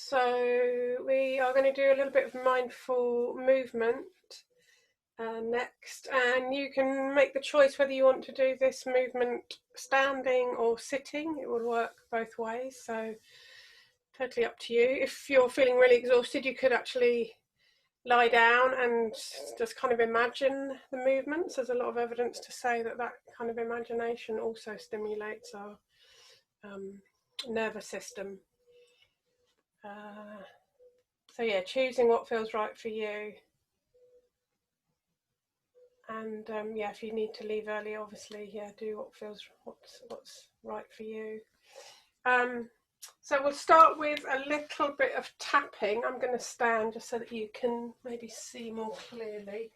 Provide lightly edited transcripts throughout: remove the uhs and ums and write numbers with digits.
So we are going to do a little bit of mindful movement next, and you can make the choice whether you want to do this movement standing or sitting. It will work both ways, so totally up to you. If you're feeling really exhausted, you could actually lie down and just kind of imagine the movements. There's a lot of evidence to say that that kind of imagination also stimulates our nervous system. So yeah, choosing what feels right for you. And yeah, if you need to leave early, obviously, yeah, do what's right for you. So we'll start with a little bit of tapping. I'm going to stand just so that you can maybe see more clearly.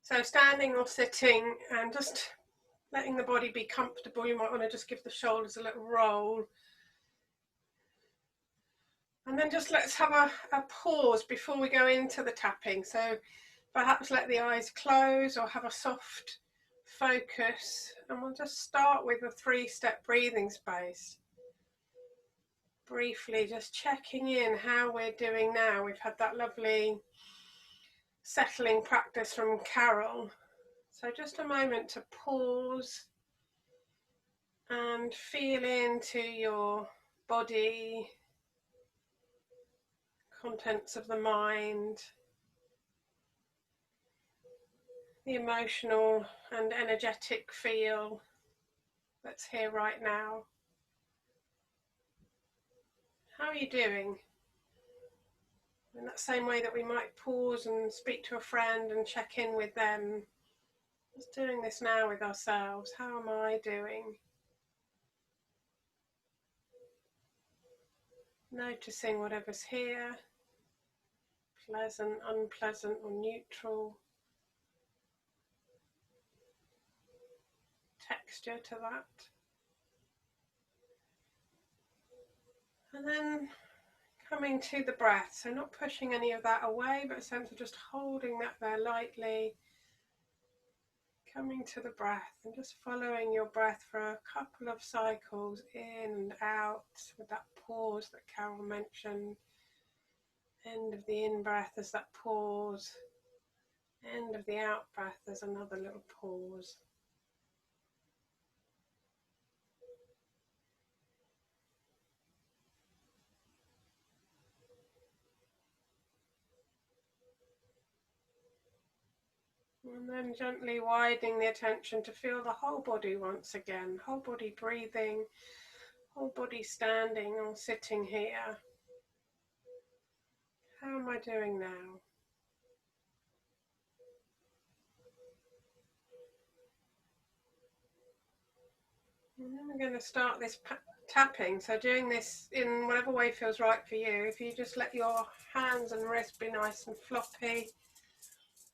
So standing or sitting and just letting the body be comfortable. You might want to just give the shoulders a little roll. And then just let's have a pause before we go into the tapping. So perhaps let the eyes close or have a soft focus. And we'll just start with a 3-step breathing space. Briefly just checking in how we're doing now. We've had that lovely settling practice from Carol. So just a moment to pause and feel into your body, contents of the mind, the emotional and energetic feel that's here right now. How are you doing? In that same way that we might pause and speak to a friend and check in with them, just doing this now with ourselves. How am I doing? Noticing whatever's here, pleasant, unpleasant, or neutral. Texture to that. And then coming to the breath, so not pushing any of that away, but a sense of just holding that there lightly. Coming to the breath and just following your breath for a couple of cycles in and out with that pause that Carol mentioned. End of the in-breath as that pause. End of the out-breath as another little pause. And then gently widening the attention to feel the whole body once again. Whole body breathing, whole body standing or sitting here. How am I doing now? And then we're going to start this tapping. So doing this in whatever way feels right for you. If you just let your hands and wrists be nice and floppy.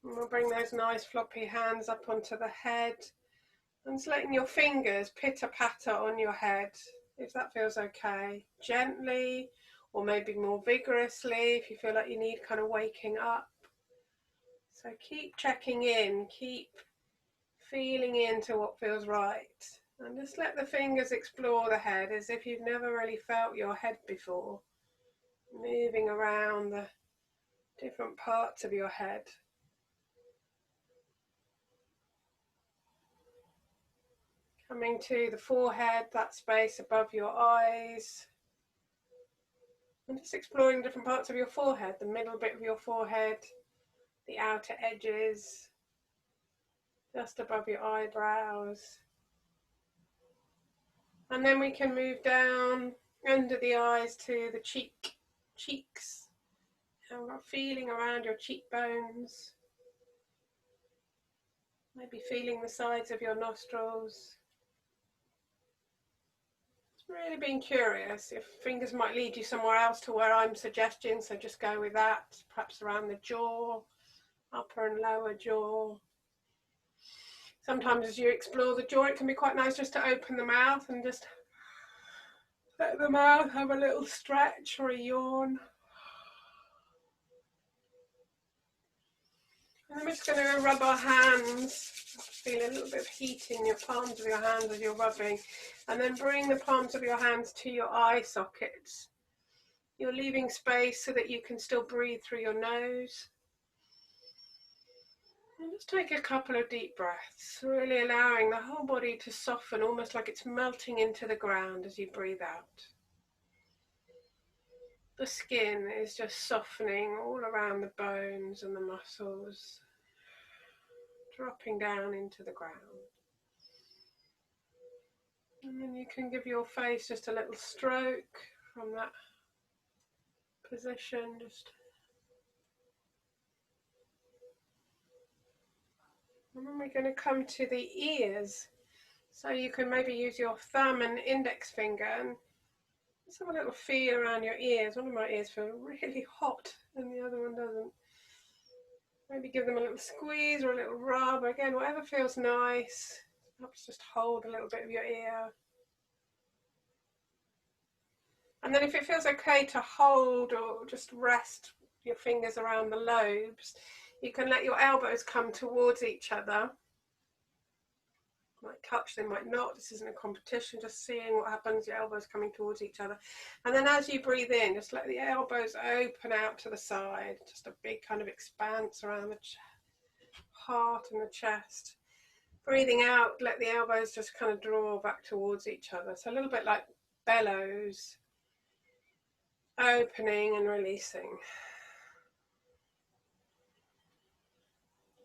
And we'll bring those nice floppy hands up onto the head. And just letting your fingers pitter-patter on your head, if that feels okay. Gently, or maybe more vigorously, if you feel like you need kind of waking up. So keep checking in, keep feeling into what feels right. And just let the fingers explore the head as if you've never really felt your head before. Moving around the different parts of your head. Coming to the forehead, that space above your eyes. And just exploring different parts of your forehead, the middle bit of your forehead, the outer edges, just above your eyebrows. And then we can move down under the eyes to the cheeks. And we're feeling around your cheekbones. Maybe feeling the sides of your nostrils. Just really being curious. Your fingers might lead you somewhere else to where I'm suggesting, so just go with that. Perhaps around the jaw, upper and lower jaw. Sometimes as you explore the jaw, it can be quite nice just to open the mouth and just let the mouth have a little stretch or a yawn. And then we're just going to rub our hands. Feel a little bit of heat in your palms of your hands as you're rubbing. And then bring the palms of your hands to your eye sockets. You're leaving space so that you can still breathe through your nose. And just take a couple of deep breaths, really allowing the whole body to soften, almost like it's melting into the ground as you breathe out. The skin is just softening all around the bones and the muscles, dropping down into the ground. And then you can give your face just a little stroke from that position. And then we're going to come to the ears. So you can maybe use your thumb and index finger and just have a little feel around your ears. One of my ears feel really hot and the other one doesn't. Maybe give them a little squeeze or a little rub. Again, whatever feels nice. Perhaps just hold a little bit of your ear. And then if it feels okay to hold or just rest your fingers around the lobes, you can let your elbows come towards each other. Might touch, they might not. This isn't a competition, just seeing what happens, your elbows coming towards each other. And then as you breathe in, just let the elbows open out to the side, just a big kind of expanse around the heart and the chest. Breathing out, let the elbows just kind of draw back towards each other. So a little bit like bellows, opening and releasing.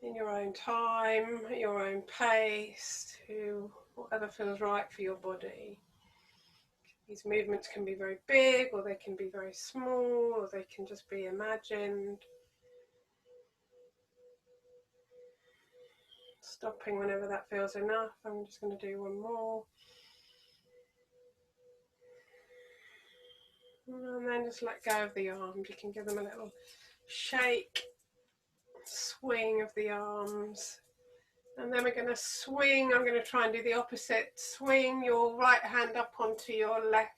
In your own time, at your own pace, to whatever feels right for your body. These movements can be very big, or they can be very small, or they can just be imagined. Stopping whenever that feels enough. I'm just going to do one more. And then just let go of the arms. You can give them a little shake, swing of the arms. And then we're going to swing. I'm going to try and do the opposite. Swing your right hand up onto your left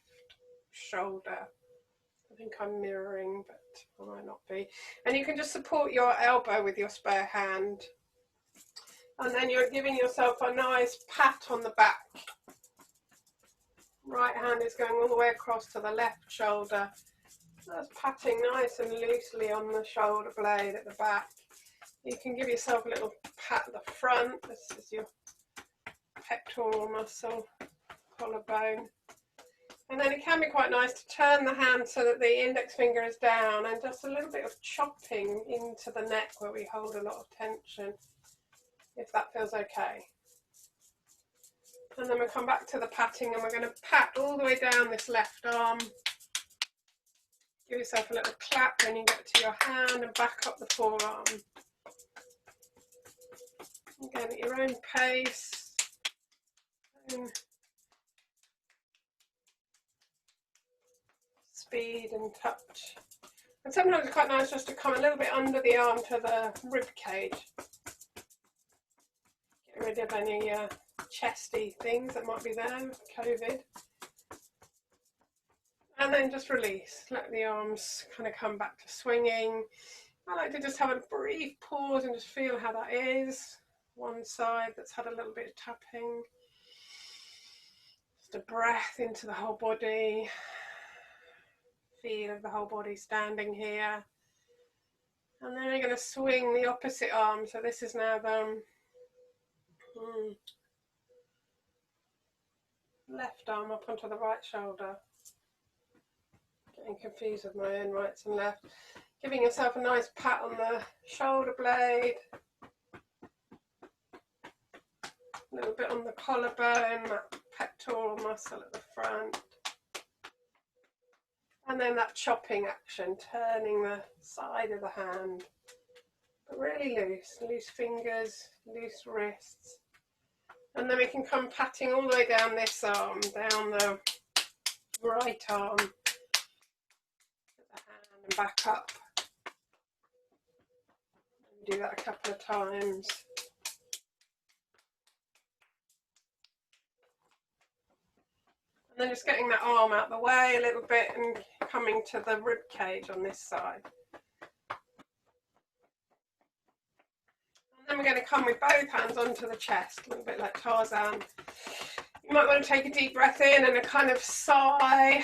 shoulder. I think I'm mirroring, but I might not be. And you can just support your elbow with your spare hand. And then you're giving yourself a nice pat on the back. Right hand is going all the way across to the left shoulder. Just patting nice and loosely on the shoulder blade at the back. You can give yourself a little pat at the front. This is your pectoral muscle, collarbone. And then it can be quite nice to turn the hand so that the index finger is down and just a little bit of chopping into the neck where we hold a lot of tension, if that feels okay. And then we'll come back to the patting and we're going to pat all the way down this left arm. Give yourself a little clap when you get to your hand and back up the forearm. Again, at your own pace. Speed and touch. And sometimes it's quite nice just to come a little bit under the arm to the rib cage. Get rid of any chesty things that might be there, COVID. And then just release. Let the arms kind of come back to swinging. I like to just have a brief pause and just feel how that is. One side that's had a little bit of tapping. Just a breath into the whole body. Feel of the whole body standing here. And then we're going to swing the opposite arm. So this is now the left arm up onto the right shoulder. Getting confused with my own rights and left. Giving yourself a nice pat on the shoulder blade. A little bit on the collarbone, that pectoral muscle at the front. And then that chopping action, turning the side of the hand. But really loose fingers, loose wrists. And then we can come patting all the way down this arm, down the right arm. Put the hand and back up. And do that a couple of times. And then just getting that arm out the way a little bit and coming to the rib cage on this side. Then we're going to come with both hands onto the chest, a little bit like Tarzan. You might want to take a deep breath in and a kind of sigh. In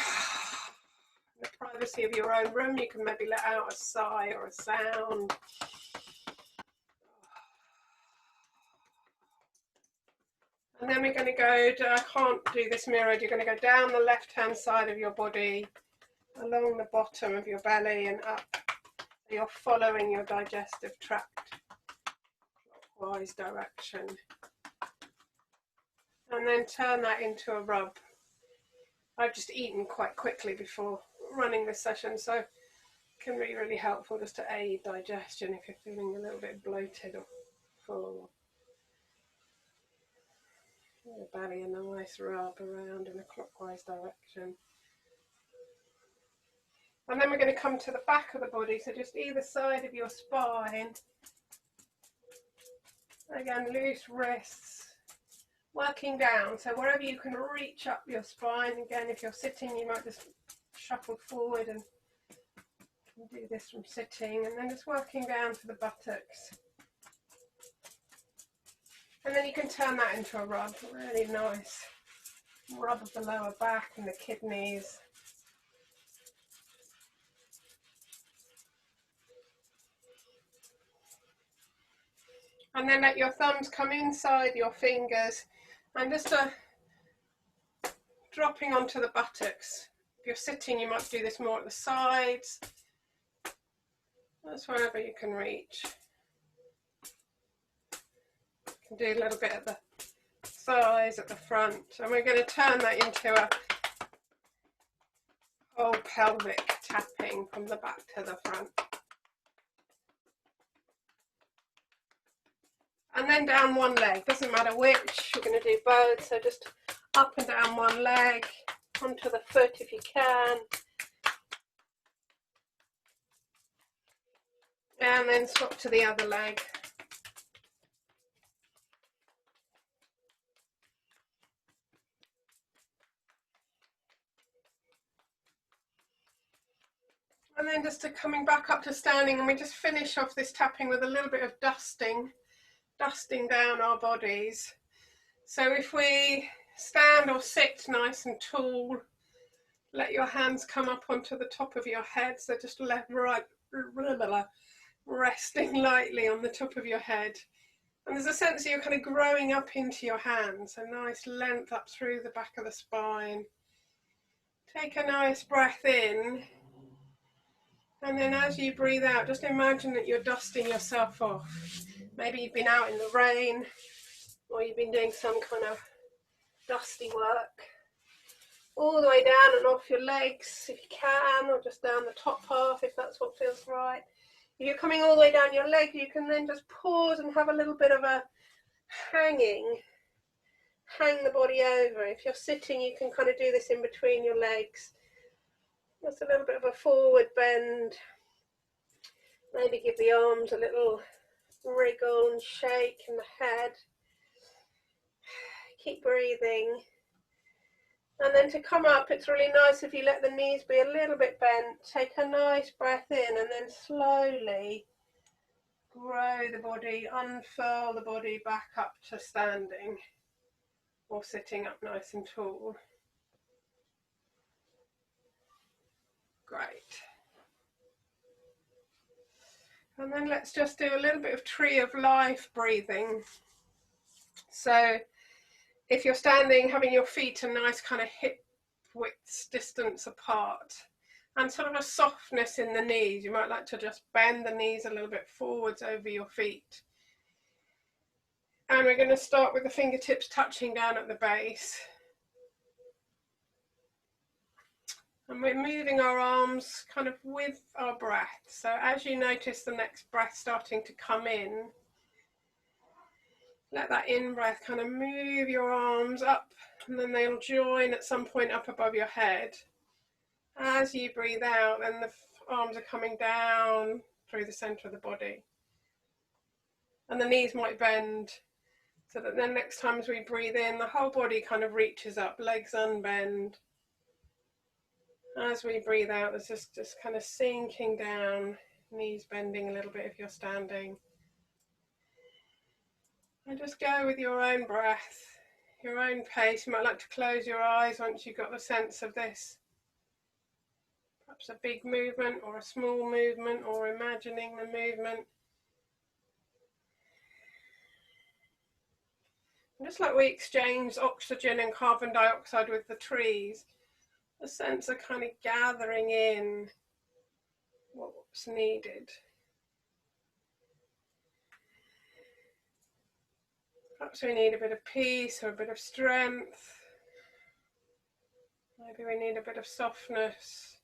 the privacy of your own room, you can maybe let out a sigh or a sound. And then we're going to go, I can't do this mirrored, you're going to go down the left-hand side of your body, along the bottom of your belly and up. You're following your digestive tract, clockwise direction. And then turn that into a rub. I've just eaten quite quickly before running this session, so it can be really helpful just to aid digestion if you're feeling a little bit bloated or full. Your belly a nice rub around in a clockwise direction. And then we're going to come to the back of the body, so just either side of your spine. Again, loose wrists, working down, so wherever you can reach up your spine. Again, if you're sitting, you might just shuffle forward and do this from sitting, and then just working down to the buttocks. And then you can turn that into a rub, really nice rub of the lower back and the kidneys. And then let your thumbs come inside your fingers and just dropping onto the buttocks. If you're sitting, you might do this more at the sides. That's wherever you can reach. You can do a little bit at the thighs, at the front. And we're going to turn that into a whole pelvic tapping from the back to the front. And then down one leg, doesn't matter which, we're going to do both, so just up and down one leg, onto the foot if you can. And then swap to the other leg. And then just coming back up to standing, and we just finish off this tapping with a little bit of dusting down our bodies. So if we stand or sit nice and tall, let your hands come up onto the top of your head, so just resting lightly on the top of your head. And there's a sense that you're kind of growing up into your hands, a nice length up through the back of the spine. Take a nice breath in, and then as you breathe out, just imagine that you're dusting yourself off. Maybe you've been out in the rain, or you've been doing some kind of dusty work. All the way down and off your legs if you can, or just down the top half if that's what feels right. If you're coming all the way down your leg, you can then just pause and have a little bit of a hang the body over. If you're sitting, you can kind of do this in between your legs. Just a little bit of a forward bend. Maybe give the arms a little wriggle and shake in the head. Keep breathing. And then to come up, it's really nice if you let the knees be a little bit bent. Take a nice breath in and then slowly grow the body, unfurl the body back up to standing or sitting up nice and tall. Great. And then let's just do a little bit of tree of life breathing. So if you're standing, having your feet a nice kind of hip width distance apart and sort of a softness in the knees, you might like to just bend the knees a little bit forwards over your feet. And we're going to start with the fingertips touching down at the base. And we're moving our arms kind of with our breath. So as you notice the next breath starting to come in, let that in-breath kind of move your arms up, and then they'll join at some point up above your head. As you breathe out, then the arms are coming down through the center of the body. And the knees might bend, so that then next time as we breathe in, the whole body kind of reaches up, legs unbend. As we breathe out, there's just kind of sinking down, knees bending a little bit if you're standing. And just go with your own breath, your own pace. You might like to close your eyes once you've got the sense of this. Perhaps a big movement or a small movement, or imagining the movement. And just like we exchange oxygen and carbon dioxide with the trees, the sense of kind of gathering in what's needed. Perhaps we need a bit of peace or a bit of strength. Maybe we need a bit of softness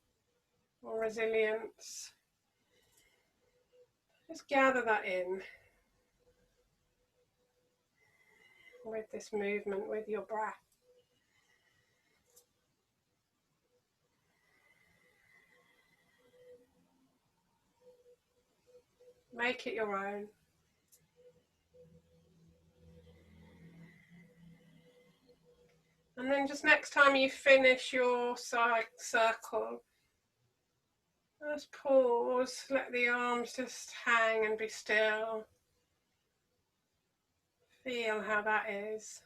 or resilience. Just gather that in with this movement, with your breath. Make it your own. And then just next time you finish your circle, just pause, let the arms just hang and be still. Feel how that is.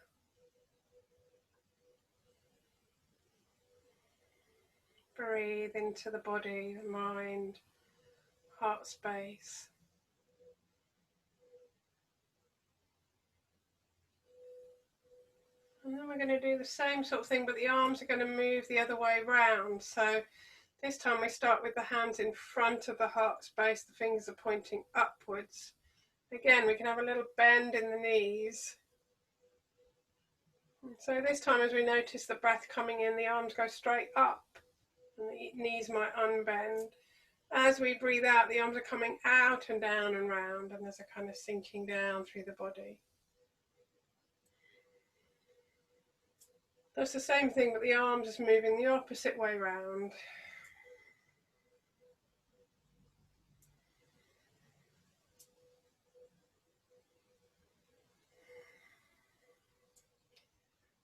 Breathe into the body, the mind, heart space. And then we're going to do the same sort of thing, but the arms are going to move the other way round. So this time we start with the hands in front of the heart space, the fingers are pointing upwards. Again, we can have a little bend in the knees. So this time, as we notice the breath coming in, the arms go straight up and the knees might unbend. As we breathe out, the arms are coming out and down and round, and there's a kind of sinking down through the body. That's the same thing, but the arms is moving the opposite way round.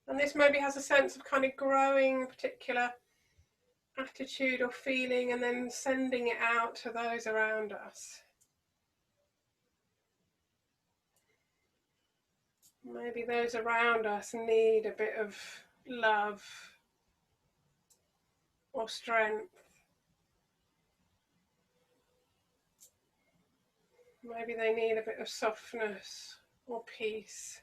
And this maybe has a sense of kind of growing a particular attitude or feeling and then sending it out to those around us. Maybe those around us need a bit of love or strength. Maybe they need a bit of softness or peace.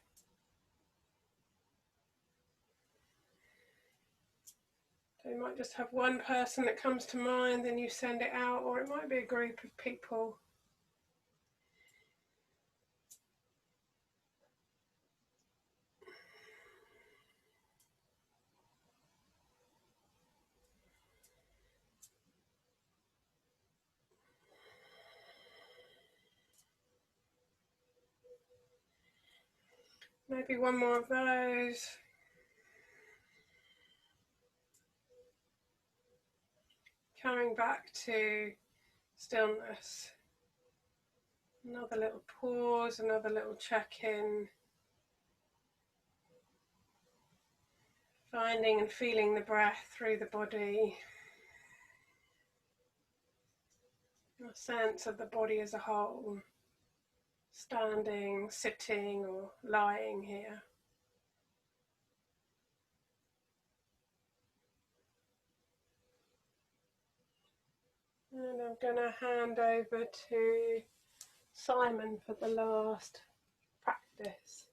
So you might just have one person that comes to mind, then you send it out, or it might be a group of people. Maybe one more of those. Coming back to stillness. Another little pause, another little check-in. Finding and feeling the breath through the body. A sense of the body as a whole. Standing, sitting, or lying here. And I'm going to hand over to Simon for the last practice.